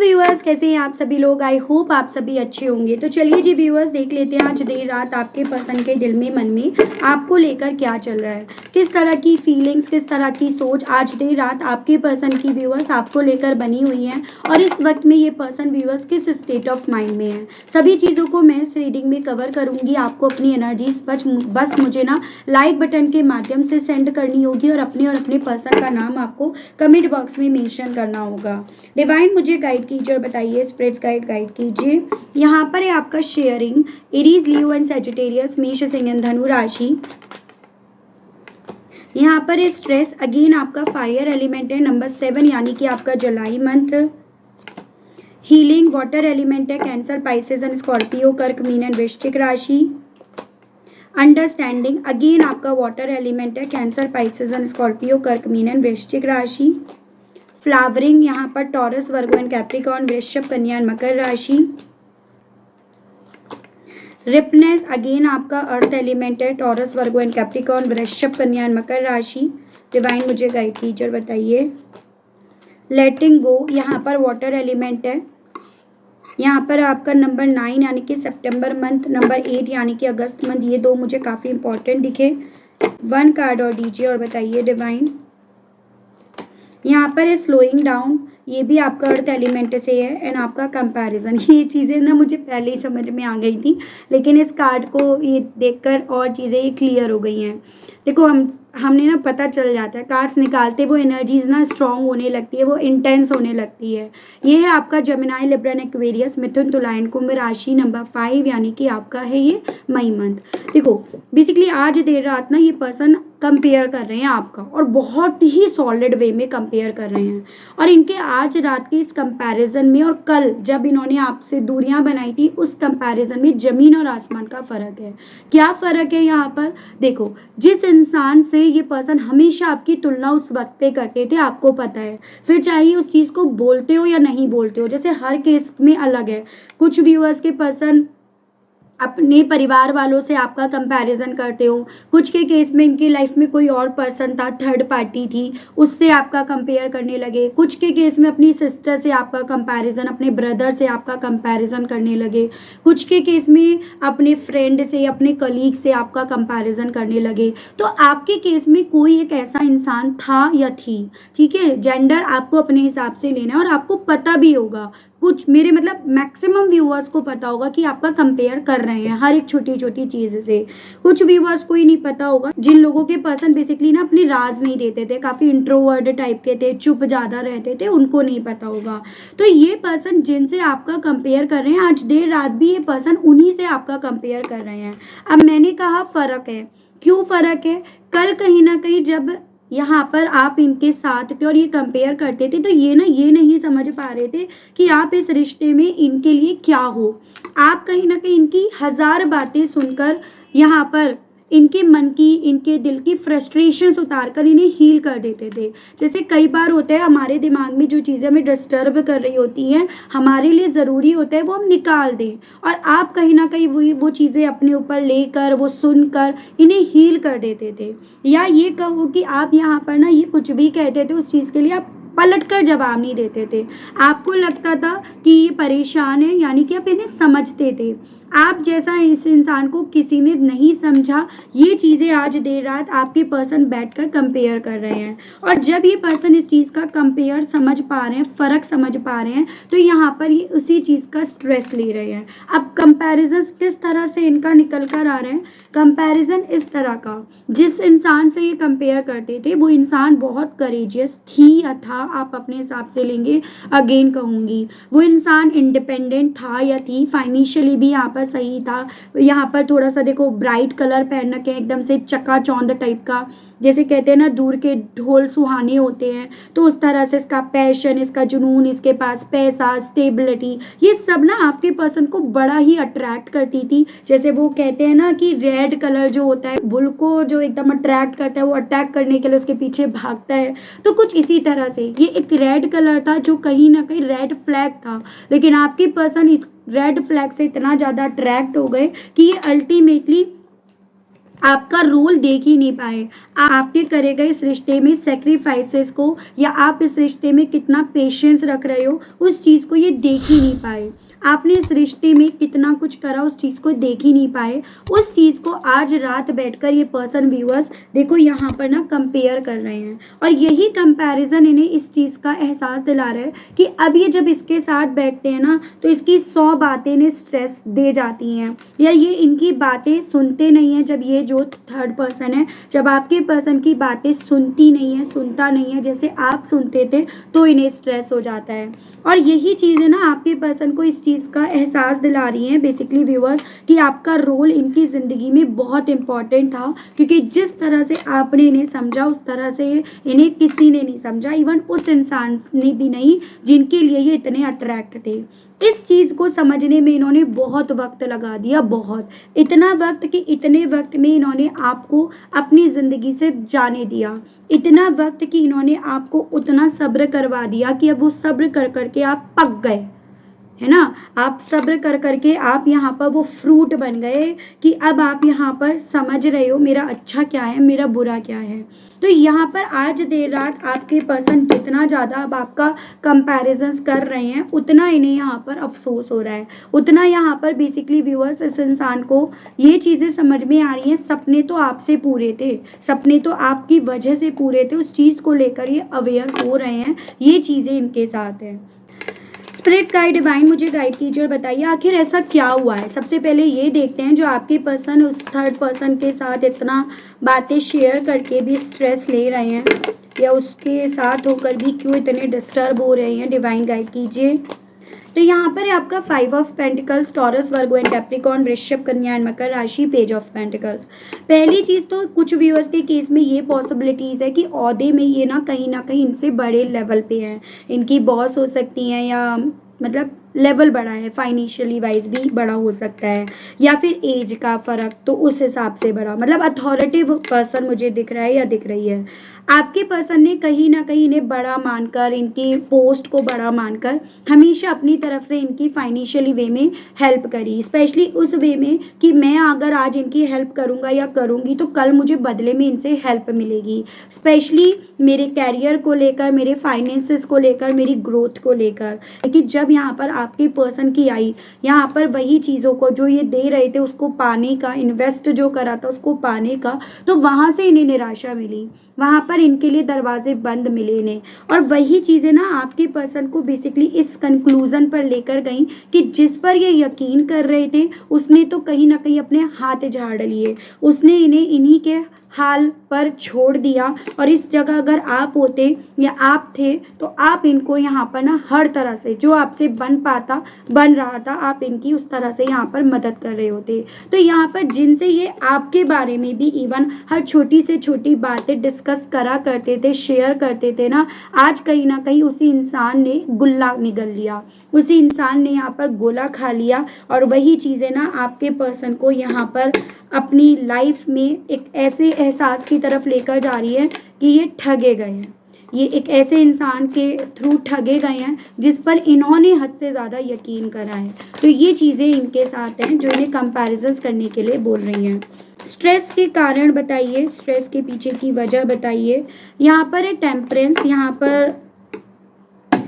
Viewers, कैसे हैं आप सभी लोग। आई होप आप सभी अच्छे होंगे। तो चलिए जी व्यूअर्स, देख लेते हैं आज देर रात आपके पर्सन के दिल में, मन में आपको लेकर क्या चल रहा है, किस तरह की फीलिंग्स, किस तरह की सोच आज देर रात आपके पर्सन की व्यूअर्स आपको लेकर बनी हुई है। और इस वक्त में ये पर्सन व्यूअर्स किस स्टेट ऑफ माइंड में है, सभी चीज़ों को मैं इस रीडिंग में कवर करूंगी। आपको अपनी एनर्जीज बस मुझे ना लाइक बटन के माध्यम से सेंड करनी होगी और अपने पर्सन का नाम आपको कमेंट बॉक्स में मेंशन करना होगा। डिवाइन मुझे गाइड कीजिए और बताइए, स्प्रेड्स गाइड कीजिए। यहाँ पर है आपका sharing, Aries, Leo and Sagittarius, मेष, सिंह एंड धनु राशि। यहाँ पर है स्ट्रेस, अगेन आपका फायर एलिमेंट है, नंबर 7 यानी कि आपका जुलाई मंथ। हीलिंग, वाटर एलिमेंट है, कैंसर, पाइसेस एंड स्कॉर्पियो, कर्क, मीन एंड वृश्चिक राशि। अंडरस्टैंडिंग, अगेन आपका वाटर एलिमेंट है, कैंसर, पाइसेस एंड स्कॉर्पियो, कर्क, मीन एंड वृश्चिक राशि। फ्लावरिंग, यहाँ पर टॉरस, वर्गो एंड कैप्रिकॉर्न, वृषभ, कन्या एंड मकर राशि। रिपनेस, अगेन आपका अर्थ एलिमेंट है, टॉरस, वर्गो एंड कैप्रिकॉर्न, वृषभ, कन्या एंड मकर राशि। डिवाइन मुझे गाइड कीजिए और बताइए। लेटिंग गो, यहाँ पर वाटर एलिमेंट है, यहाँ पर आपका नंबर 9 यानी कि सितंबर मंथ, नंबर 8 यानी कि अगस्त मंथ, ये दो मुझे काफ़ी इंपॉर्टेंट दिखे। 1 कार्ड और दीजिए और बताइए डिवाइन। यहाँ पर है स्लोइंग डाउन, ये भी आपका अर्थ एलिमेंट से है, एंड आपका कंपैरिजन। ये चीज़ें ना मुझे पहले ही समझ में आ गई थी, लेकिन इस कार्ड को ये देखकर और चीज़ें ये क्लियर हो गई हैं। देखो हमने ना पता चल जाता है, कार्ड्स निकालते वो एनर्जीज ना स्ट्रांग होने लगती है, वो इंटेंस होने लगती है। ये है आपका जेमिनी, लिब्रा एंड एक्वेरियस, मिथुन, तुला एंड कुंभ राशि, नंबर 5 यानी कि आपका है ये मई मंथ। देखो बेसिकली आज देर रात ना ये पर्सन कंपेयर कर रहे हैं आपका, और बहुत ही सॉलिड वे में कंपेयर कर रहे हैं। और इनके आज रात के इस कंपैरिजन में और कल जब इन्होंने आपसे दूरियां बनाई थी, उस कंपैरिजन में जमीन और आसमान का फर्क है। क्या फर्क है यहाँ पर? देखो, जिस इंसान से ये पर्सन हमेशा आपकी तुलना उस वक्त पे करते थे, आपको पता है, फिर चाहे उस चीज़ को बोलते हो या नहीं बोलते हो, जैसे हर केस में अलग है। कुछ व्यूअर्स के पर्सन अपने परिवार वालों से आपका कंपैरिजन करते हो, कुछ के केस में इनकी लाइफ में कोई और पर्सन था, थर्ड पार्टी थी, उससे आपका कंपेयर करने लगे। कुछ के केस में अपनी सिस्टर से आपका कंपैरिजन, अपने ब्रदर से आपका कंपैरिजन करने लगे। कुछ के केस में अपने फ्रेंड से, अपने कलीग से आपका कंपैरिजन करने लगे। तो आपके केस में कोई एक ऐसा इंसान था या थी, ठीक है, जेंडर आपको अपने हिसाब से लेना है, और आपको पता भी होगा, कुछ मेरे मतलब मैक्सिमम व्यूअर्स को पता होगा कि आपका कंपेयर कर रहे हैं हर एक छोटी छोटी चीज़ से। कुछ व्यूअर्स को ही नहीं पता होगा, जिन लोगों के पर्सन बेसिकली ना अपने राज नहीं देते थे, काफ़ी इंट्रोवर्ट टाइप के थे, चुप ज़्यादा रहते थे, उनको नहीं पता होगा। तो ये पर्सन जिनसे आपका कंपेयर कर रहे हैं, आज देर रात भी ये पर्सन उन्हीं से आपका कंपेयर कर रहे हैं। अब मैंने कहा फ़र्क है, क्यों फ़र्क है? कल कहीं ना कहीं जब यहाँ पर आप इनके साथ थे और ये कंपेयर करते थे, तो ये नहीं समझ पा रहे थे कि आप इस रिश्ते में इनके लिए क्या हो। आप कहीं ना कहीं इनकी हज़ार बातें सुनकर यहाँ पर इनके मन की, इनके दिल की फ्रस्ट्रेशंस उतार कर इन्हें हील कर देते थे। जैसे कई बार होता है, हमारे दिमाग में जो चीज़ें हमें डिस्टर्ब कर रही होती हैं, हमारे लिए ज़रूरी होता है वो हम निकाल दें, और आप कहीं ना कहीं वो चीज़ें अपने ऊपर लेकर, वो सुनकर इन्हें हील कर देते थे। या ये कहो कि आप यहाँ पर ना ये कुछ भी कहते थे, उस चीज़ के लिए आप पलटकर जवाब नहीं देते थे। आपको लगता था कि ये परेशान है, यानी कि आप इन्हें समझते थे। आप जैसा इस इंसान को किसी ने नहीं समझा। ये चीज़ें आज देर रात आपके पर्सन बैठकर कंपेयर कर रहे हैं, और जब ये पर्सन इस चीज़ का कंपेयर समझ पा रहे हैं, फ़र्क समझ पा रहे हैं, तो यहाँ पर ये उसी चीज़ का स्ट्रेस ले रहे हैं। अब कंपैरिजन किस तरह से इनका निकल कर आ रहे हैं? कंपैरिजन इस तरह का, जिस इंसान से ये कंपेयर करते थे वो इंसान बहुत करेजियस थी या था, आप अपने हिसाब से लेंगे, अगेन कहूँगी, वो इंसान इंडिपेंडेंट था या थी, फाइनेंशियली भी यहाँ पर सही था। यहाँ पर थोड़ा सा देखो, ब्राइट कलर पहन रखे हैं, एकदम से चकाचौंध टाइप का, जैसे कहते हैं ना दूर के ढोल सुहाने होते हैं, तो उस तरह से इसका पैशन, इसका जुनून, इसके पास पैसा, स्टेबिलिटी, ये सब ना आपके पर्सन को बड़ा ही अट्रैक्ट करती थी। जैसे वो कहते हैं ना कि रेड कलर जो होता है बुल को जो एकदम अट्रैक्ट करता है, वो अट्रैक्ट करने के लिए उसके पीछे भागता है, तो कुछ इसी तरह से ये एक रेड कलर था जो कहीं ना कहीं रेड फ्लैग था। लेकिन आपके पर्सन इस रेड फ्लैग से इतना ज़्यादा अट्रैक्ट हो गए कि ये अल्टीमेटली आपका रोल देख ही नहीं पाए, आपके करे गए इस रिश्ते में सेक्रीफाइसेस को, या आप इस रिश्ते में कितना पेशेंस रख रहे हो उस चीज़ को ये देख ही नहीं पाए। आपने इस रिश्ते में कितना कुछ करा उस चीज़ को देख ही नहीं पाए। उस चीज़ को आज रात बैठकर ये पर्सन व्यूअर्स देखो यहाँ पर ना कंपेयर कर रहे हैं, और यही कंपैरिजन इन्हें इस चीज़ का एहसास दिला रहा है कि अब ये जब इसके साथ बैठते हैं ना तो इसकी 100 बातें इन्हें स्ट्रेस दे जाती हैं, या ये इनकी बातें सुनते नहीं हैं। जब ये जो थर्ड पर्सन है, जब आपके पर्सन की बातें सुनती नहीं है, सुनता नहीं है जैसे आप सुनते थे, तो इन्हें स्ट्रेस हो जाता है। और यही चीज़ें ना आपके पर्सन को इस चीज़ का एहसास दिला रही हैं बेसिकली व्यूअर्स कि आपका रोल इनकी ज़िंदगी में बहुत इम्पॉर्टेंट था, क्योंकि जिस तरह से आपने इन्हें समझा उस तरह से इन्हें किसी ने नहीं समझा, इवन उस इंसान ने भी नहीं जिनके लिए ये इतने अट्रैक्ट थे। इस चीज़ को समझने में इन्होंने बहुत वक्त लगा दिया, बहुत, इतना वक्त कि इतने वक्त में इन्होंने आपको अपनी ज़िंदगी से जाने दिया, इतना वक्त कि इन्होंने आपको उतना सब्र करवा दिया कि अब वो सब्र कर करके आप पक गए, है ना। आप सब्र कर करके आप यहाँ पर वो फ्रूट बन गए कि अब आप यहाँ पर समझ रहे हो मेरा अच्छा क्या है, मेरा बुरा क्या है। तो यहाँ पर आज देर रात आपके पर्सन जितना ज़्यादा अब आपका कंपैरिजंस कर रहे हैं, उतना इन्हें यहाँ पर अफसोस हो रहा है, उतना यहाँ पर बेसिकली व्यूअर्स इस इंसान को ये चीज़ें समझ में आ रही हैं। सपने तो आपसे पूरे थे, सपने तो आपकी वजह से पूरे थे, उस चीज़ को लेकर ये अवेयर हो रहे हैं, ये चीज़ें इनके साथ हैं। स्पिरिट गाइड डिवाइन मुझे गाइड कीजिए और बताइए आखिर ऐसा क्या हुआ है। सबसे पहले ये देखते हैं जो आपके पर्सन उस थर्ड पर्सन के साथ इतना बातें शेयर करके भी स्ट्रेस ले रहे हैं, या उसके साथ होकर भी क्यों इतने डिस्टर्ब हो रहे हैं, डिवाइन गाइड कीजिए। तो यहाँ पर है आपका 5 of pentacles, taurus, Virgo and Capricorn, वृश्चिक, कन्या एंड मकर राशि, पेज ऑफ पेंटिकल्स। पहली चीज़ तो कुछ व्यूअर्स के केस में ये पॉसिबिलिटीज़ है कि ओहदे में ये ना कहीं इनसे बड़े लेवल पे हैं, इनकी बॉस हो सकती हैं, या मतलब लेवल बड़ा है, फाइनेंशियली वाइज भी बड़ा हो सकता है, या फिर एज का फ़र्क तो उस हिसाब से बड़ा, मतलब अथॉरिटिव पर्सन मुझे दिख रहा है या दिख रही है। आपके पर्सन ने कहीं ना कहीं इन्हें बड़ा मानकर, इनकी पोस्ट को बड़ा मानकर हमेशा अपनी तरफ से इनकी फाइनेंशियली वे में हेल्प करी, स्पेशली उस वे में कि मैं अगर आज इनकी हेल्प करूँगा या करूँगी तो कल मुझे बदले में इनसे हेल्प मिलेगी, स्पेशली मेरे कैरियर को लेकर, मेरे फाइनेंसेस को लेकर, मेरी ग्रोथ को लेकर। लेकिन जब यहाँ पर आपके पर्सन की आई, यहाँ पर वही चीज़ों को जो ये दे रहे थे उसको पाने का, इन्वेस्ट जो करा था उसको पाने का, तो वहाँ से इन्हें निराशा मिली, वहाँ पर इनके लिए दरवाजे बंद मिले इन्हें। और वही चीज़ें ना आपके पर्सन को बेसिकली इस कंक्लूज़न पर लेकर गई कि जिस पर ये यकीन कर रहे थे उसने तो कहीं ना कहीं अपने हाथ झाड़ लिए, उसने इन्हें इन्हीं के हाल पर छोड़ दिया। और इस जगह अगर आप होते या आप थे तो आप इनको यहाँ पर ना हर तरह से जो आपसे बन रहा था, आप इनकी उस तरह से यहाँ पर मदद कर रहे होते। तो यहाँ पर जिनसे ये आपके बारे में भी इवन हर छोटी से छोटी बातें डिस्कस करा करते थे, शेयर करते थे ना, आज कहीं ना कहीं उसी इंसान ने गुल्ला निगल लिया, उसी इंसान ने यहाँ पर गोला खा लिया। और वही चीज़ें ना आपके पर्सन को यहाँ पर अपनी लाइफ में एक ऐसे एहसास की तरफ लेकर जा रही है कि ये ठगे गए हैं, ये एक ऐसे इंसान के थ्रू ठगे गए हैं जिस पर इन्होंने हद से ज़्यादा यकीन करा है। तो ये चीज़ें इनके साथ हैं जो इन्हें कंपैरिजंस करने के लिए बोल रही हैं। स्ट्रेस के कारण बताइए, स्ट्रेस के पीछे की वजह बताइए। यहाँ पर है टेम्परेंस, यहाँ पर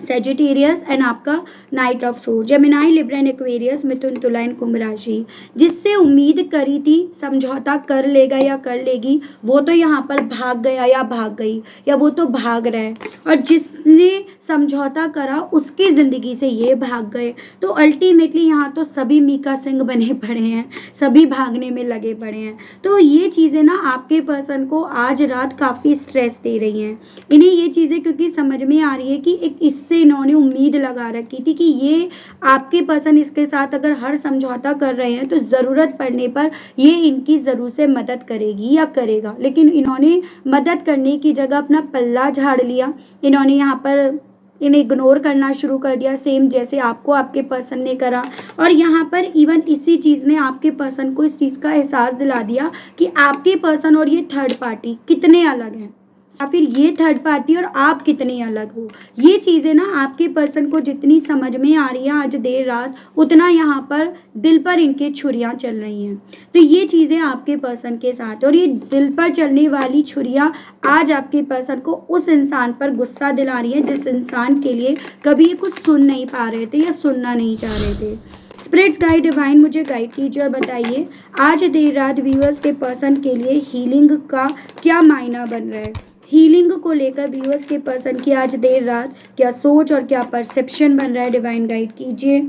सेजिटेरियस एंड आपका knight of sword, Gemini, Libra and Aquarius, मिथुन, तुला एंड कुंभ राशि। जिससे उम्मीद करी थी समझौता कर लेगा या कर लेगी, वो तो यहाँ पर भाग गया या भाग गई, या वो तो भाग रहा है, और जिसने समझौता करा उसकी ज़िंदगी से ये भाग गए। तो अल्टीमेटली यहाँ तो सभी मीका सिंह बने पड़े हैं, सभी भागने में लगे पड़े हैं। तो ये चीज़ें ना आपके पर्सन को आज रात काफ़ी स्ट्रेस दे रही हैं। इन्हें ये चीज़ें क्योंकि समझ में आ रही है कि एक इससे इन्होंने उम्मीद लगा रखी थी कि ये आपके पर्सन इसके साथ अगर हर समझौता कर रहे हैं तो ज़रूरत पड़ने पर ये इनकी ज़रूर से मदद करेगी या करेगा, लेकिन इन्होंने मदद करने की जगह अपना पल्ला झाड़ लिया। इन्होंने यहाँ पर इन्हें इग्नोर करना शुरू कर दिया, सेम जैसे आपको आपके पर्सन ने करा। और यहाँ पर इवन इसी चीज़ ने आपके पर्सन को इस चीज़ का एहसास दिला दिया कि आपके पर्सन और ये थर्ड पार्टी कितने अलग हैं, या फिर ये थर्ड पार्टी और आप कितने अलग हो। ये चीज़ें ना आपके पर्सन को जितनी समझ में आ रही है आज देर रात, उतना यहाँ पर दिल पर इनके छुरियाँ चल रही हैं। तो ये चीज़ें आपके पर्सन के साथ, और ये दिल पर चलने वाली छुरियाँ आज आपके पर्सन को उस इंसान पर गुस्सा दिला रही है जिस इंसान के लिए कभी ये कुछ सुन नहीं पा रहे थे या सुनना नहीं चाह रहे थे। स्पिरिट्स गाइड डिवाइन मुझे गाइड कीजिए और बताइए आज देर रात व्यूअर्स के पर्सन के लिए हीलिंग का क्या मायना बन रहा है। हीलिंग को लेकर व्यूअर्स के पर्सन की आज देर रात क्या सोच और क्या परसेप्शन बन रहा है, डिवाइन गाइड कीजिए।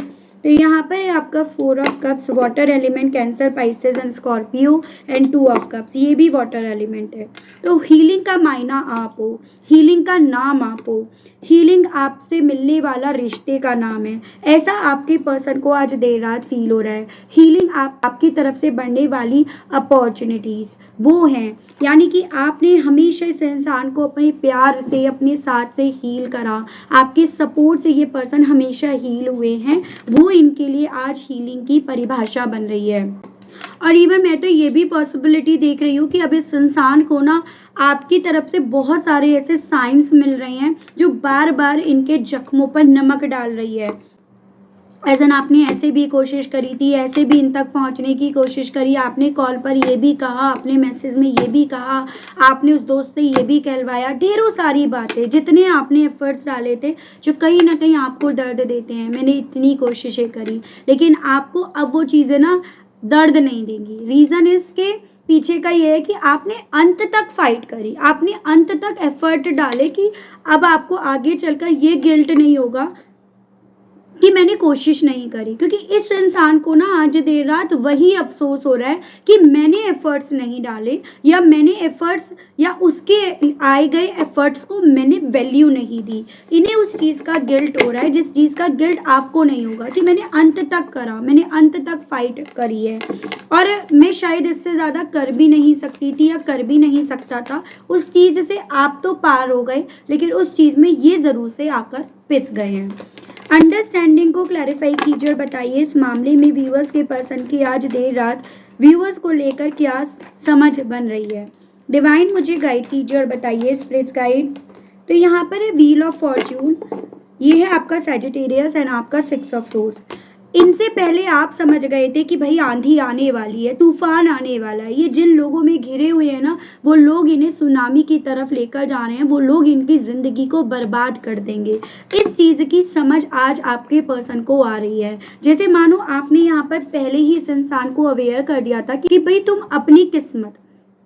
तो यहाँ पर है आपका 4 of cups, water element, cancer, Pisces and Scorpio and 2 of cups, ये भी वाटर एलिमेंट है। तो हीलिंग का मायना आप हो, हीलिंग का नाम आप हो, हीलिंग आपसे मिलने वाला रिश्ते का नाम है, ऐसा आपके पर्सन को आज देर रात फील हो रहा है। हीलिंग आपकी तरफ से बढ़ने वाली अपॉर्चुनिटीज़ वो हैं, यानी कि आपने हमेशा इस इंसान को अपने प्यार से, अपने साथ से हील करा, आपके सपोर्ट से ये पर्सन हमेशा हील हुए हैं, वो इनके लिए आज हीलिंग की परिभाषा बन रही है। और इवन मैं तो ये भी पॉसिबिलिटी देख रही हूँ कि अब इस इंसान को ना आपकी तरफ से बहुत सारे ऐसे साइंस मिल रहे हैं जो बार बार इनके जख्मों पर नमक डाल रही है। एजन आपने ऐसे भी कोशिश करी थी, ऐसे भी इन तक पहुंचने की कोशिश करी, आपने कॉल पर ये भी कहा, आपने मैसेज में ये भी कहा, आपने उस दोस्त से ये भी कहलवाया, ढेरों सारी बातें, जितने आपने एफर्ट्स डाले थे जो कहीं ना कहीं आपको दर्द देते हैं। मैंने इतनी कोशिशें करी, लेकिन आपको अब वो चीज़ें ना दर्द नहीं देंगी। रीज़न इसके पीछे का ये है कि आपने अंत तक फाइट करी, आपने अंत तक एफर्ट डाले कि अब आपको आगे चलकर ये गिल्ट नहीं होगा कि मैंने कोशिश नहीं करी। क्योंकि इस इंसान को ना आज देर रात वही अफसोस हो रहा है कि मैंने एफर्ट्स नहीं डाले, या मैंने एफर्ट्स या उसके आए गए एफर्ट्स को मैंने वैल्यू नहीं दी। इन्हें उस चीज़ का गिल्ट हो रहा है जिस चीज़ का गिल्ट आपको नहीं होगा कि मैंने अंत तक करा, मैंने अंत तक फाइट करी है, और मैं शायद इससे ज़्यादा कर भी नहीं सकती थी या कर भी नहीं सकता था। उस चीज़ से आप तो पार हो गए, लेकिन उस चीज़ में ये ज़रूर से आकर पिस गए हैं। अंडरस्टैंडिंग को क्लैरिफाई कीजिए और बताइए इस मामले में व्यूअर्स के पर्सन की आज देर रात व्यूअर्स को लेकर क्या समझ बन रही है। डिवाइन मुझे गाइड कीजिए और बताइए स्पिरिट्स गाइड। तो यहाँ पर है व्हील ऑफ फॉर्च्यून, ये है आपका सैजिटेरियस एंड आपका 6 ऑफ सोर्स। इनसे पहले आप समझ गए थे कि भाई आंधी आने वाली है, तूफान आने वाला है, ये जिन लोगों में घिरे हुए हैं ना, वो लोग इन्हें सुनामी की तरफ लेकर जा रहे हैं, वो लोग इनकी ज़िंदगी को बर्बाद कर देंगे। इस चीज़ की समझ आज आपके पर्सन को आ रही है। जैसे मानो आपने यहाँ पर पहले ही इस इंसान को अवेयर कर दिया था कि भाई तुम अपनी किस्मत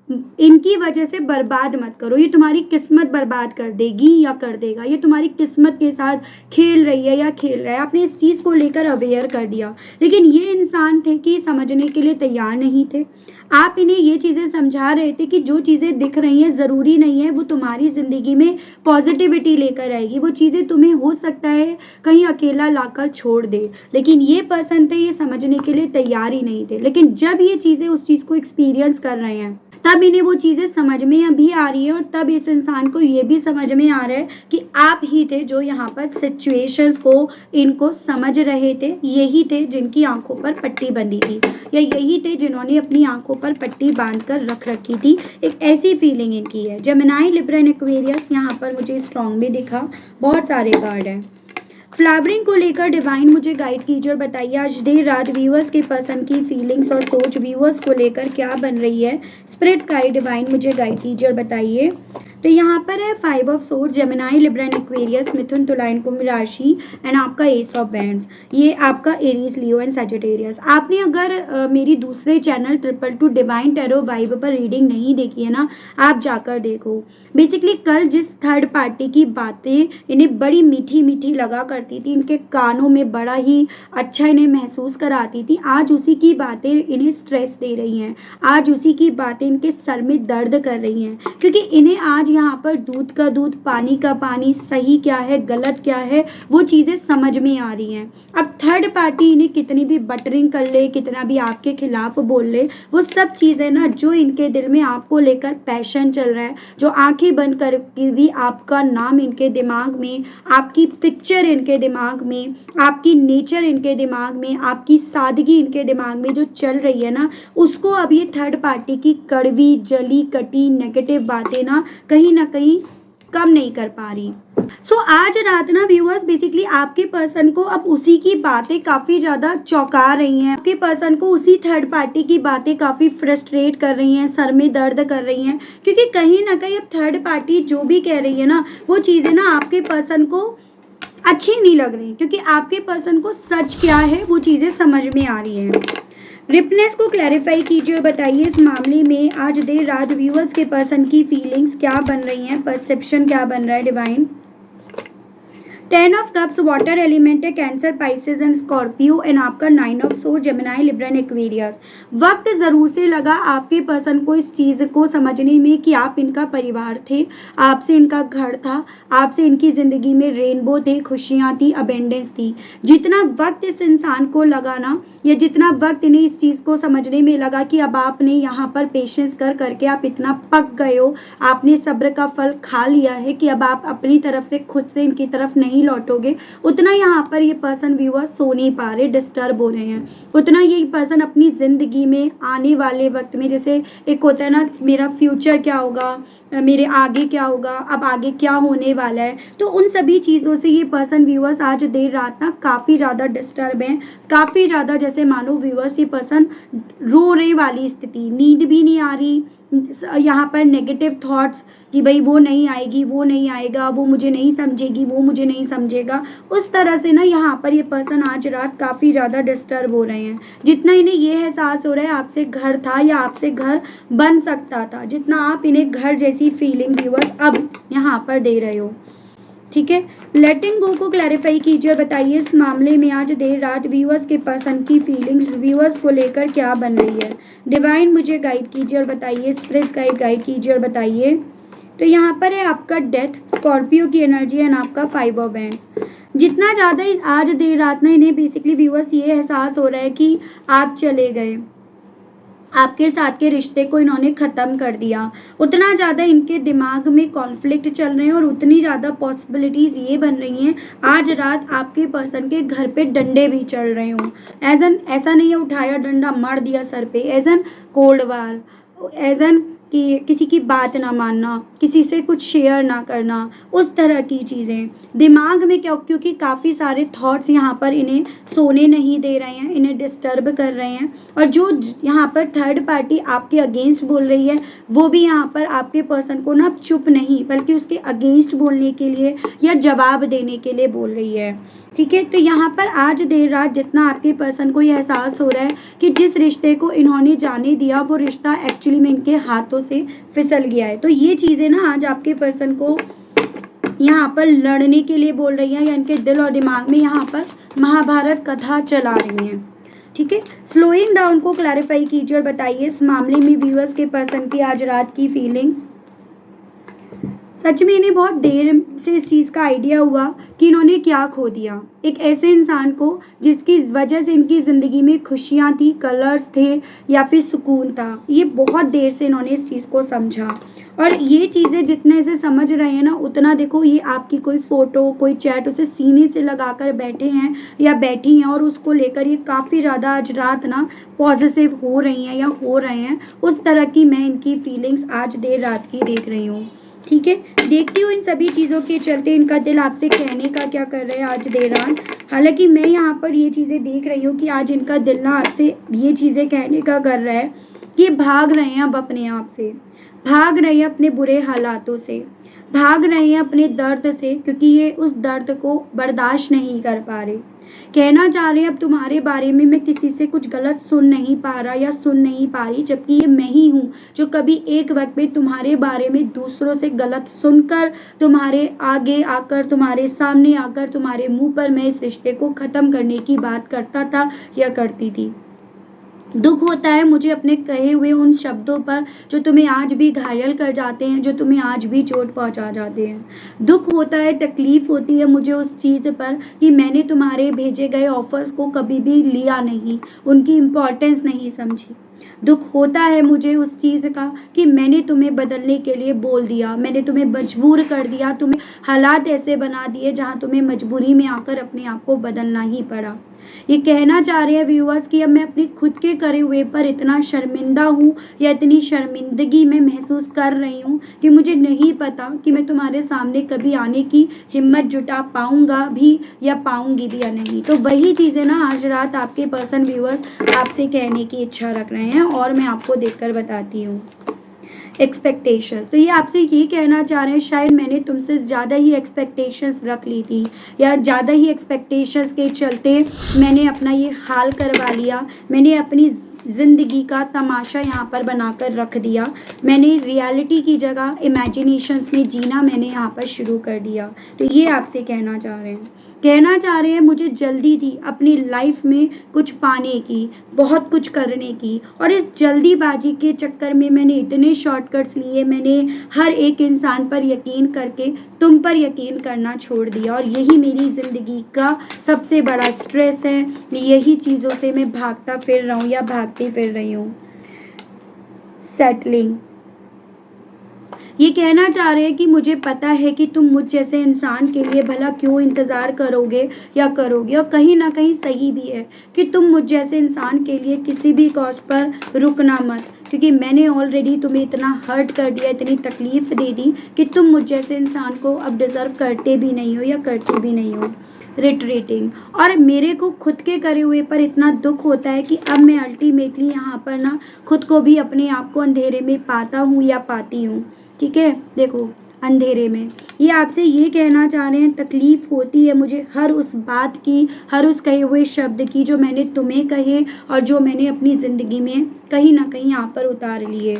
इनकी वजह से बर्बाद मत करो, ये तुम्हारी किस्मत बर्बाद कर देगी या कर देगा, ये तुम्हारी किस्मत के साथ खेल रही है या खेल रहा है। आपने इस चीज़ को लेकर अवेयर कर दिया, लेकिन ये इंसान थे कि समझने के लिए तैयार नहीं थे। आप इन्हें ये चीज़ें समझा रहे थे कि जो चीज़ें दिख रही हैं ज़रूरी नहीं है वो तुम्हारी ज़िंदगी में पॉजिटिविटी लेकर आएगी, वो चीज़ें तुम्हें हो सकता है कहीं अकेला लाकर छोड़ दे। लेकिन ये पर्सन थे, ये समझने के लिए तैयार ही नहीं थे। लेकिन जब ये चीज़ें उस चीज़ को एक्सपीरियंस कर रहे हैं, तब इन्हें वो चीज़ें समझ में अभी आ रही है, और तब इस इंसान को ये भी समझ में आ रहा है कि आप ही थे जो यहाँ पर सिचुएशंस को इनको समझ रहे थे, यही थे जिनकी आंखों पर पट्टी बंधी थी, या यही थे जिन्होंने अपनी आंखों पर पट्टी बांध कर रख रखी थी। एक ऐसी फीलिंग इनकी है। जेमिनी, लिब्रा एंड एक्वेरियस यहाँ पर मुझे स्ट्रॉन्ग भी दिखा, बहुत सारे कार्ड हैं। फ्लावरिंग को लेकर डिवाइन मुझे गाइड कीजिए और बताइए आज देर रात व्यूअर्स के पर्सन की फीलिंग्स और सोच व्यूअर्स को लेकर क्या बन रही है। स्पिरिट्स गाइड डिवाइन मुझे गाइड कीजिए और बताइए। तो यहाँ पर है 5 of swords, Gemini, Libra and Aquarius, मिथुन, तुला एंड कुंभ राशि, एंड आपका एस ऑफ बैंड्स, ये आपका एरीज, लियो एंड सैजिटेरियस। आपने अगर मेरी दूसरे चैनल 222 डिवाइन टैरो वाइब पर रीडिंग नहीं देखी है ना, आप जाकर देखो। बेसिकली कल जिस थर्ड पार्टी की बातें इन्हें बड़ी मीठी मीठी लगा करती थी, इनके कानों में बड़ा ही अच्छा इन्हें महसूस कराती थी, आज उसी की बातें इन्हें स्ट्रेस दे रही हैं, आज उसी की बातें इनके सर में दर्द कर रही हैं, क्योंकि इन्हें आज यहाँ पर दूध का दूध, पानी का पानी, सही क्या है गलत क्या है वो चीज़ें समझ में आ रही हैं। अब थर्ड पार्टी इन्हें कितनी भी बटरिंग कर ले, कितना भी आपके खिलाफ बोल ले, वो सब चीज़ें ना जो इनके दिल में आपको लेकर पैशन चल रहा है, जो आंखें बंद करके भी आपका नाम इनके दिमाग में, आपकी पिक्चर इनके दिमाग में, आपकी नेचर इनके दिमाग में, आपकी सादगी इनके दिमाग में जो चल रही है ना, उसको अब ये थर्ड पार्टी की कड़वी, जली, कटी, नेगेटिव बातें ना कहीं कहीं ना कहीं कम नहीं कर पा रही। सो आज रात ना व्यूअर्स बेसिकली आपके पर्सन को अब उसी की बातें काफ़ी ज़्यादा चौंका रही हैं। आपके पर्सन को उसी थर्ड पार्टी की बातें काफ़ी फ्रस्ट्रेट कर रही हैं, सर में दर्द कर रही हैं, क्योंकि कहीं ना कहीं अब थर्ड पार्टी जो भी कह रही है ना, वो चीज़ें ना आपके पर्सन को अच्छी नहीं लग रही, क्योंकि आपके पर्सन को सच क्या है वो चीज़ें समझ में आ रही हैं। रिपनेस को क्लैरिफाई कीजिए और बताइए इस मामले में आज देर रात व्यूअर्स के पर्सन की फीलिंग्स क्या बन रही हैं, परसेप्शन क्या बन रहा है divine. 10 of cups water element है, Cancer, Pisces and Scorpio, and आपका 9 of sword, Gemini, Libra and Aquarius. वक्त ज़रूर से लगा आपके पर्सन को इस चीज़ को समझने में कि आप इनका परिवार थे, आपसे इनका घर था, आपसे इनकी ज़िंदगी में रेनबो थे, खुशियाँ थी, अबेंडेंस थी। जितना वक्त इस इंसान को लगा ना, या जितना वक्त इन्हें इस चीज़ को समझने में लगा कि अब आपने यहाँ पर पेशेंस कर करके आप इतना पक गए हो, आपने सब्र का फल खा लिया है कि अब आप अपनी तरफ से खुद से इनकी तरफ नहीं लौटोगे, उतना यहाँ पर ये पर्सन व्यूअर सो नहीं पा रहे, डिस्टर्ब हो रहे हैं। उतना ये पर्सन अपनी ज़िंदगी में आने वाले वक्त में, जैसे एक होता है ना, मेरा फ्यूचर क्या होगा, मेरे आगे क्या होगा, अब आगे क्या होने वाला है, तो उन सभी चीज़ों से ये पर्सन व्यूअर्स आज देर रात ना काफ़ी ज़्यादा डिस्टर्ब हैं, काफ़ी ज़्यादा जैसे मानो व्यूअर्स ये पर्सन रोने वाली स्थिति, नींद भी नहीं आ रही, यहाँ पर नेगेटिव थॉट्स कि भाई वो नहीं आएगी, वो नहीं आएगा, वो मुझे नहीं समझेगी, वो मुझे नहीं समझेगा, उस तरह से ना यहाँ पर ये पर्सन आज रात काफ़ी ज़्यादा डिस्टर्ब हो रहे हैं। जितना इन्हें ये एहसास हो रहा है आपसे घर था या आपसे घर बन सकता था, जितना आप इन्हें घर जैसी फीलिंग व्यूअर्स अब यहाँ पर दे रहे हो, ठीक है। लेटिंग गो को क्लैरिफाई कीजिए और बताइए इस मामले में आज देर रात व्यूअर्स के पर्सन की फीलिंग्स व्यूअर्स को लेकर क्या बन रही है। डिवाइन मुझे गाइड कीजिए और बताइए, स्पिरिट्स गाइड कीजिए और बताइए। तो यहाँ पर है आपका डेथ, स्कॉर्पियो की एनर्जी एंड आपका 5 ऑफ हैंड्स। जितना ज़्यादा आज देर रात ना इन्हें बेसिकली व्यूअर्स ये एहसास हो रहा है कि आप चले गए, आपके साथ के रिश्ते को इन्होंने ख़त्म कर दिया, उतना ज़्यादा इनके दिमाग में कॉन्फ्लिक्ट चल रहे हैं और उतनी ज़्यादा पॉसिबिलिटीज़ ये बन रही हैं आज रात आपके पर्सन के घर पे डंडे भी चल रहे हों। ऐसा नहीं है उठाया डंडा मार दिया सर पे, as an cold war, as an कि किसी की बात ना मानना, किसी से कुछ शेयर ना करना, उस तरह की चीज़ें दिमाग में क्योंकि काफ़ी सारे थॉट्स यहाँ पर इन्हें सोने नहीं दे रहे हैं, इन्हें डिस्टर्ब कर रहे हैं। और जो यहाँ पर थर्ड पार्टी आपके अगेंस्ट बोल रही है, वो भी यहाँ पर आपके पर्सन को ना चुप नहीं बल्कि उसके अगेंस्ट बोलने के लिए या जवाब देने के लिए बोल रही है, ठीक है। तो यहाँ पर आज देर रात जितना आपके पर्सन को ये एहसास हो रहा है कि जिस रिश्ते को इन्होंने जाने दिया वो रिश्ता एक्चुअली में इनके हाथों से फिसल गया है, तो ये चीज़ें ना आज आपके पर्सन को यहाँ पर लड़ने के लिए बोल रही हैं, या इनके दिल और दिमाग में यहाँ पर महाभारत कथा चला रही हैं, ठीक है। स्लोइंग डाउन को क्लैरिफाई कीजिए और बताइए इस मामले में व्यूअर्स के पर्सन की आज रात की फीलिंग्स। सच में इन्हें बहुत देर से इस चीज़ का आइडिया हुआ कि इन्होंने क्या खो दिया, एक ऐसे इंसान को जिसकी वजह से इनकी ज़िंदगी में खुशियाँ थी, कलर्स थे या फिर सुकून था। ये बहुत देर से इन्होंने इस चीज़ को समझा, और ये चीज़ें जितने से समझ रहे हैं ना, उतना देखो ये आपकी कोई फ़ोटो, कोई चैट उसे सीने से लगा कर बैठे हैं या बैठी हैं, और उसको लेकर ये काफ़ी ज़्यादा आज रात ना पॉजिटिव हो रही हैं या हो रहे हैं। उस तरह की मैं इनकी फीलिंग्स आज देर रात की देख रही हूँ, ठीक है। देखती हूँ इन सभी चीज़ों के चलते इनका दिल आपसे कहने का क्या कर रहे हैं आज देर रात। हालांकि मैं यहाँ पर ये चीज़ें देख रही हूँ कि आज इनका दिल ना आपसे ये चीज़ें कहने का कर रहा है कि भाग रहे हैं अब अपने आप से, भाग रहे हैं अपने बुरे हालातों से, भाग रहे हैं अपने दर्द से, क्योंकि ये उस दर्द को बर्दाश्त नहीं कर पा रहे। कहना चाह रहे हैं अब तुम्हारे बारे में मैं किसी से कुछ गलत सुन नहीं पा रहा या सुन नहीं पा रही, जबकि ये मैं ही हूँ जो कभी एक वक्त में तुम्हारे बारे में दूसरों से गलत सुनकर तुम्हारे आगे आकर, तुम्हारे सामने आकर, तुम्हारे मुंह पर मैं इस रिश्ते को ख़त्म करने की बात करता था या करती थी। दुख होता है मुझे अपने कहे हुए उन शब्दों पर जो तुम्हें आज भी घायल कर जाते हैं, जो तुम्हें आज भी चोट पहुंचा जाते हैं। दुख होता है, तकलीफ़ होती है मुझे उस चीज़ पर कि मैंने तुम्हारे भेजे गए ऑफर्स को कभी भी लिया नहीं, उनकी इम्पोर्टेंस नहीं समझी। दुख होता है मुझे उस चीज़ का कि मैंने तुम्हें बदलने के लिए बोल दिया, मैंने तुम्हें मजबूर कर दिया, तुम्हें हालात ऐसे बना दिए जहाँ तुम्हें मजबूरी में आकर अपने आप को बदलना ही पड़ा। ये कहना चाह रहे हैं व्यूअर्स कि अब मैं अपने खुद के करे हुए पर इतना शर्मिंदा हूँ या इतनी शर्मिंदगी में महसूस कर रही हूँ कि मुझे नहीं पता कि मैं तुम्हारे सामने कभी आने की हिम्मत जुटा पाऊँगा भी या पाऊँगी भी या नहीं। तो वही चीज़ें ना आज रात आपके पर्सन व्यूअर्स आपसे कहने की इच्छा रख रहे हैं और मैं आपको देखकर बताती हूँ। एक्सपेक्टेशंस, तो ये आपसे ये कहना चाह रहे हैं शायद मैंने तुमसे ज़्यादा ही एक्सपेक्टेशंस रख ली थी या ज़्यादा ही एक्सपेक्टेशंस के चलते मैंने अपना ये हाल करवा लिया। मैंने अपनी ज़िंदगी का तमाशा यहाँ पर बनाकर रख दिया। मैंने रियलिटी की जगह इमेजिनेशंस में जीना मैंने यहाँ पर शुरू कर दिया। तो ये आपसे कहना चाह रहे हैं। कहना चाह रहे हैं मुझे जल्दी थी अपनी लाइफ में कुछ पाने की, बहुत कुछ करने की, और इस जल्दीबाजी के चक्कर में मैंने इतने शॉर्टकट्स लिए, मैंने हर एक इंसान पर यकीन करके तुम पर यकीन करना छोड़ दिया। और यही मेरी ज़िंदगी का सबसे बड़ा स्ट्रेस है। यही चीज़ों से मैं भागता फिर रहा हूँ या भागती फिर रही हूँ। सेटलिंग, ये कहना चाह रहे हैं कि मुझे पता है कि तुम मुझ जैसे इंसान के लिए भला क्यों इंतज़ार करोगे या करोगे, और कहीं ना कहीं सही भी है कि तुम मुझ जैसे इंसान के लिए किसी भी कॉस्ट पर रुकना मत, क्योंकि मैंने ऑलरेडी तुम्हें इतना हर्ट कर दिया, इतनी तकलीफ़ दे दी कि तुम मुझ जैसे इंसान को अब डिज़र्व करते भी नहीं हो या करते भी नहीं हो। रिट्रीटिंग, और मेरे को खुद के करे हुए पर इतना दुख होता है कि अब मैं अल्टीमेटली यहाँ पर ना खुद को भी अपने आप को अंधेरे में पाता हूँ या पाती हूँ। ठीक है, देखो अंधेरे में ये आपसे ये कहना चाह रहे हैं तकलीफ़ होती है मुझे हर उस बात की, हर उस कहे हुए शब्द की जो मैंने तुम्हें कहे और जो मैंने अपनी ज़िंदगी में कहीं ना कहीं यहाँ पर उतार लिए।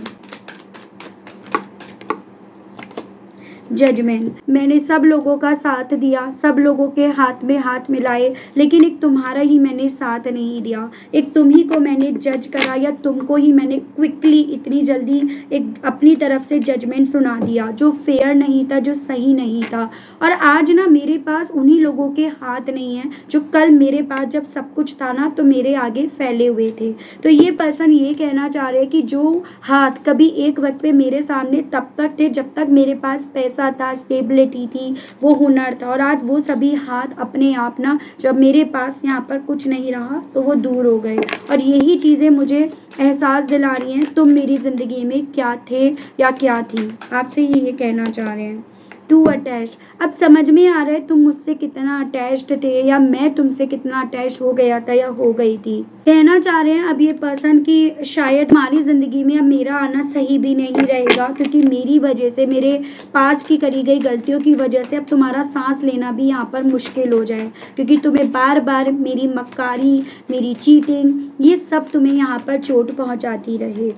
जजमेंट, मैंने सब लोगों का साथ दिया, सब लोगों के हाथ में हाथ मिलाए, लेकिन एक तुम्हारा ही मैंने साथ नहीं दिया। एक तुम ही को मैंने जज करा या तुमको ही मैंने क्विकली इतनी जल्दी एक अपनी तरफ से जजमेंट सुना दिया जो फेयर नहीं था, जो सही नहीं था। और आज ना मेरे पास उन्हीं लोगों के हाथ नहीं है जो कल मेरे पास जब सब कुछ था ना तो मेरे आगे फैले हुए थे। तो ये पर्सन ये कहना चाह रहे हैं कि जो हाथ कभी एक वक्त पे मेरे सामने तब तक थे जब तक मेरे पास पैसा था, स्टेबिलिटी थी, वो हुनर था, और आज वो सभी हाथ अपने आप ना जब मेरे पास यहाँ पर कुछ नहीं रहा तो वो दूर हो गए। और यही चीज़ें मुझे एहसास दिला रही हैं तुम मेरी ज़िंदगी में क्या थे या क्या थी। आपसे ये कहना चाह रहे हैं। टू अटैच्ड, अब समझ में आ रहा है तुम मुझसे कितना अटैच्ड थे या मैं तुमसे कितना अटैच हो गया था या हो गई थी। कहना चाह रहे हैं अब ये पर्सन की शायद हमारी ज़िंदगी में अब मेरा आना सही भी नहीं रहेगा, क्योंकि मेरी वजह से, मेरे पास्ट की करी गई गलतियों की वजह से अब तुम्हारा सांस लेना भी यहाँ पर मुश्किल हो जाए, क्योंकि तुम्हें बार बार मेरी मक्कारी, मेरी चीटिंग, ये सब तुम्हें यहाँ पर चोट पहुँचाती रहे।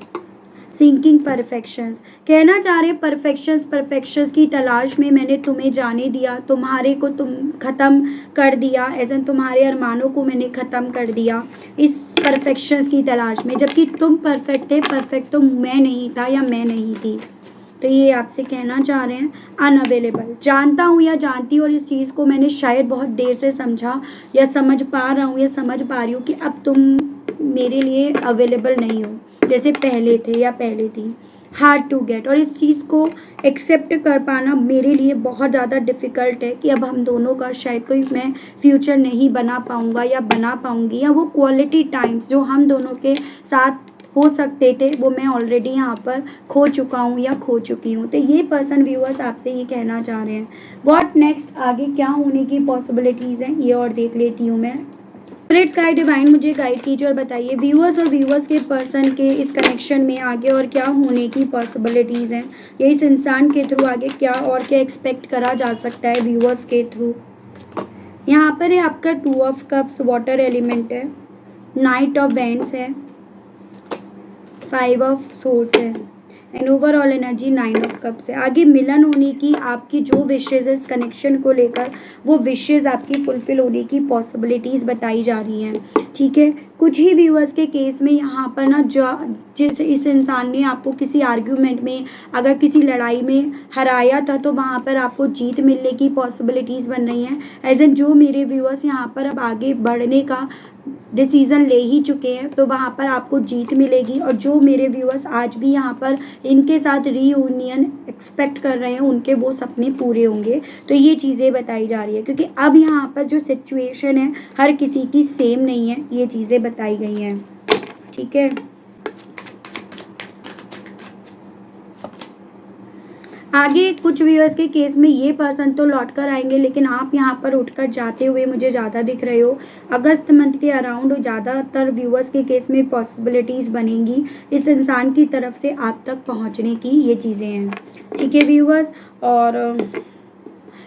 सिंकिंग परफेक्शंस, कहना चाह रहे परफेक्शंस की तलाश में मैंने तुम्हें जाने दिया, तुम्हारे को तुम ख़त्म कर दिया, एज़न तुम्हारे अरमानों को मैंने ख़त्म कर दिया इस परफेक्शंस की तलाश में, जबकि तुम परफेक्ट थे, परफेक्ट तो मैं नहीं था या मैं नहीं थी। तो ये आपसे कहना चाह रहे हैं अनअवेलेबल, जानता हूँ या जानती हूँ और इस चीज़ को मैंने शायद बहुत देर से समझा या समझ पा रहा हूँ या समझ पा रही हूँ कि अब तुम मेरे लिए अवेलेबल नहीं हो जैसे पहले थे या पहले थी। हार्ड टू गेट, और इस चीज़ को एक्सेप्ट कर पाना मेरे लिए बहुत ज़्यादा डिफ़िकल्ट है कि अब हम दोनों का शायद कोई मैं फ्यूचर नहीं बना पाऊँगा या बना पाऊँगी, या वो क्वालिटी टाइम्स जो हम दोनों के साथ हो सकते थे वो मैं ऑलरेडी यहाँ पर खो चुका हूँ या खो चुकी हूँ। तो ये पर्सन व्यूअर्स आपसे ये कहना चाह रहे हैं। व्हाट नेक्स्ट, आगे क्या होने की पॉसिबिलिटीज़ हैं ये और देख लेती हूँ मैं। स्पिरिट गाइड डिवाइन मुझे गाइड कीजिए और बताइए व्यूअर्स और व्यूअर्स के पर्सन के इस कनेक्शन में आगे और क्या होने की पॉसिबिलिटीज़ हैं, या इस इंसान के थ्रू आगे क्या और क्या एक्सपेक्ट करा जा सकता है व्यूअर्स के थ्रू। यहाँ पर है आपका 2 ऑफ कप्स, वाटर एलिमेंट है, नाइट ऑफ वेंड्स है, 5 ऑफ सोर्ड्स है, and overall energy 9 of cups है। आगे मिलन होने की आपकी जो विशेज़ है इस कनेक्शन को लेकर, वो विशेज़ आपकी फुलफिल होने की पॉसिबिलिटीज़ बताई जा रही हैं। ठीक है, कुछ ही व्यूअर्स के केस में यहाँ पर ना जैसे इस इंसान ने आपको किसी आर्ग्यूमेंट में, अगर किसी लड़ाई में हराया था तो वहाँ पर आपको जीत मिलने की पॉसिबिलिटीज़ बन रही हैं। एज एन जो मेरे व्यूअर्स यहाँ पर अब आगे बढ़ने का डिसीज़न ले ही चुके हैं, तो वहाँ पर आपको जीत मिलेगी। और जो मेरे व्यूअर्स आज भी यहाँ पर इनके साथ रीयूनियन एक्सपेक्ट कर रहे हैं, उनके वो सपने पूरे होंगे। तो ये चीज़ें बताई जा रही है, क्योंकि अब यहाँ पर जो सिचुएशन है हर किसी की सेम नहीं है, ये चीज़ें बताई गई हैं। ठीक है, आगे कुछ व्यूअर्स के केस में ये पर्सन तो लौट कर आएंगे, लेकिन आप यहाँ पर उठकर जाते हुए मुझे ज़्यादा दिख रहे हो। अगस्त मंथ के अराउंड ज़्यादातर व्यूअर्स के केस में पॉसिबिलिटीज़ बनेंगी इस इंसान की तरफ से आप तक पहुँचने की, ये चीज़ें हैं। ठीक है व्यूअर्स, और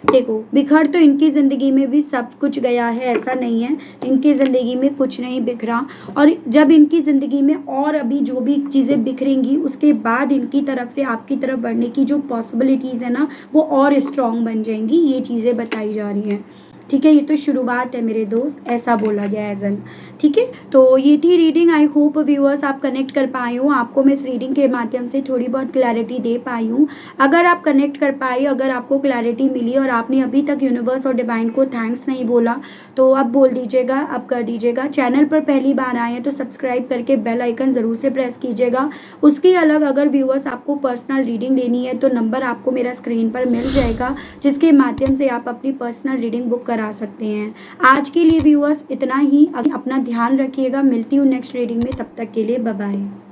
देखो बिखर तो इनकी ज़िंदगी में भी सब कुछ गया है, ऐसा नहीं है इनकी ज़िंदगी में कुछ नहीं बिखरा। और जब इनकी ज़िंदगी में और अभी जो भी चीज़ें बिखरेंगी, उसके बाद इनकी तरफ से आपकी तरफ बढ़ने की जो पॉसिबिलिटीज़ है ना, वो और स्ट्रॉन्ग बन जाएंगी, ये चीज़ें बताई जा रही हैं। ठीक है, ये तो शुरुआत है मेरे दोस्त, ऐसा बोला गया है एजन। ठीक है, तो ये थी रीडिंग। आई होप व्यूअर्स आप कनेक्ट कर पाए हो, आपको मैं इस रीडिंग के माध्यम से थोड़ी बहुत क्लैरिटी दे पाई हूँ। अगर आप कनेक्ट कर पाए, अगर आपको क्लैरिटी मिली और आपने अभी तक यूनिवर्स और डिवाइन को थैंक्स नहीं बोला, तो अब बोल दीजिएगा, अब कर दीजिएगा। चैनल पर पहली बार आए हैं तो सब्सक्राइब करके बेल आइकन ज़रूर से प्रेस कीजिएगा। उसके अलग अगर व्यूअर्स आपको पर्सनल रीडिंग लेनी है तो नंबर आपको मेरा स्क्रीन पर मिल जाएगा, जिसके माध्यम से आप अपनी पर्सनल रीडिंग बुक करा सकते हैं। आज के लिए व्यूअर्स इतना ही, अपना ध्यान रखिएगा। मिलती हूँ नेक्स्ट रीडिंग में, तब तक के लिए बाय बाय।